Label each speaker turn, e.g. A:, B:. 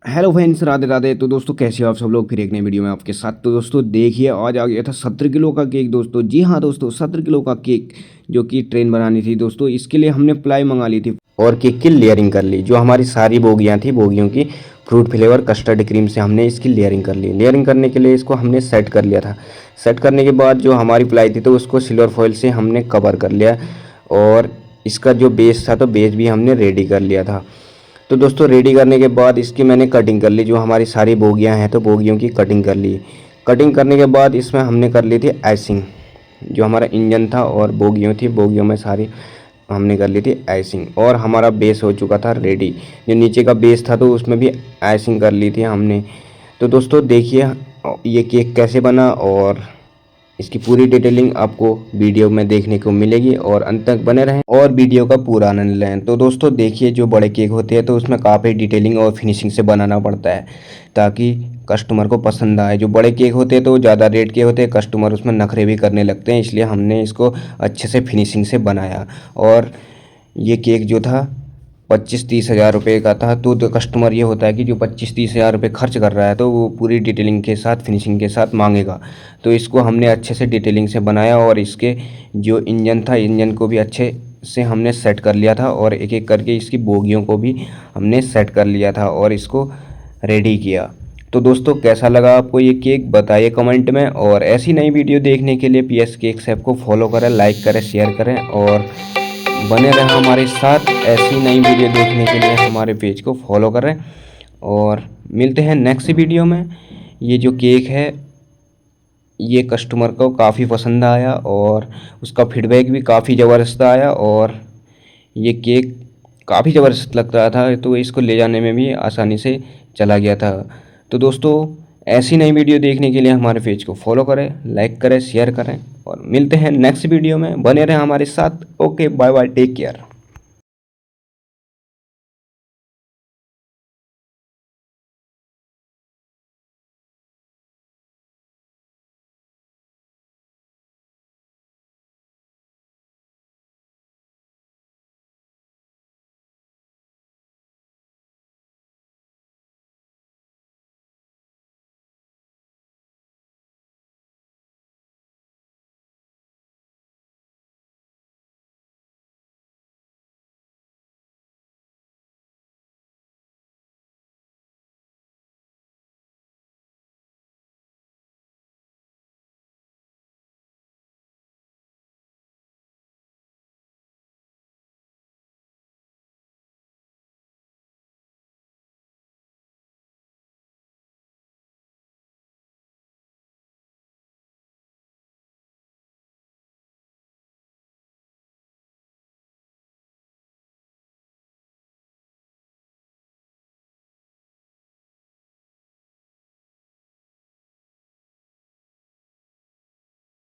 A: Hello friends, Radhe Radhe. तो दोस्तों कैसे हो आप सब लोग? फिर एक नई वीडियो में आपके साथ। तो दोस्तों देखिए, आज आ गया था 17 किलो का केक दोस्तों। जी हाँ दोस्तों, 17 किलो का केक जो कि ट्रेन बनानी थी दोस्तों। इसके लिए हमने प्लाई मंगा ली थी और केक की लेयरिंग कर ली। जो हमारी सारी बोगियाँ थी, बोगियों की फ्रूट फ्लेवर कस्टर्ड क्रीम से हमने इसकी लेयरिंग कर ली। लेयरिंग करने के लिए इसको हमने सेट कर लिया था। सेट करने के बाद जो हमारी प्लाई थी तो उसको सिल्वर फॉइल से हमने कवर कर लिया और इसका जो बेस था तो बेस भी हमने रेडी कर लिया था। तो दोस्तों रेडी करने के बाद इसकी मैंने कटिंग कर ली। जो हमारी सारी बोगियां हैं तो बोगियों की कटिंग कर ली। कटिंग करने के बाद इसमें हमने कर ली थी आइसिंग। जो हमारा इंजन था और बोगियों थी, बोगियों में सारी हमने कर ली थी आइसिंग और हमारा बेस हो चुका था रेडी। जो नीचे का बेस था तो उसमें भी आइसिंग कर ली थी हमने। तो दोस्तों देखिए ये केक कैसे बना और इसकी पूरी डिटेलिंग आपको वीडियो में देखने को मिलेगी और अंत तक बने रहें और वीडियो का पूरा आनंद लें। तो दोस्तों देखिए, जो बड़े केक होते हैं तो उसमें काफ़ी डिटेलिंग और फिनिशिंग से बनाना पड़ता है ताकि कस्टमर को पसंद आए। जो बड़े केक होते हैं तो ज़्यादा रेट के होते हैं, कस्टमर उसमें नखरे भी करने लगते हैं, इसलिए हमने इसको अच्छे से फिनिशिंग से बनाया। और ये केक जो था 25-30 हज़ार रुपये का था। तो कस्टमर ये होता है कि जो 25-30 हज़ार रुपये खर्च कर रहा है तो वो पूरी डिटेलिंग के साथ, फिनिशिंग के साथ मांगेगा। तो इसको हमने अच्छे से डिटेलिंग से बनाया और इसके जो इंजन था, इंजन को भी अच्छे से हमने सेट कर लिया था और एक एक करके इसकी बोगियों को भी हमने सेट कर लिया था और इसको रेडी किया। तो दोस्तों कैसा लगा आपको ये केक, बताइए कमेंट में। और ऐसी नई वीडियो देखने के लिए PS केक्स ऐप को फॉलो करें, लाइक करें, शेयर करें और बने रहें हमारे साथ। ऐसी नई वीडियो देखने के लिए हमारे पेज को फॉलो करें और मिलते हैं नेक्स्ट वीडियो में। ये जो केक है ये कस्टमर को काफ़ी पसंद आया और उसका फीडबैक भी काफ़ी ज़बरदस्त आया और ये केक काफ़ी ज़बरदस्त लग रहा था, तो इसको ले जाने में भी आसानी से चला गया था। तो दोस्तों ऐसी नई वीडियो देखने के लिए हमारे पेज को फॉलो करें, लाइक करें, शेयर करें और मिलते हैं नेक्स्ट वीडियो में। बने रहें हमारे साथ। Okay, bye bye, take care.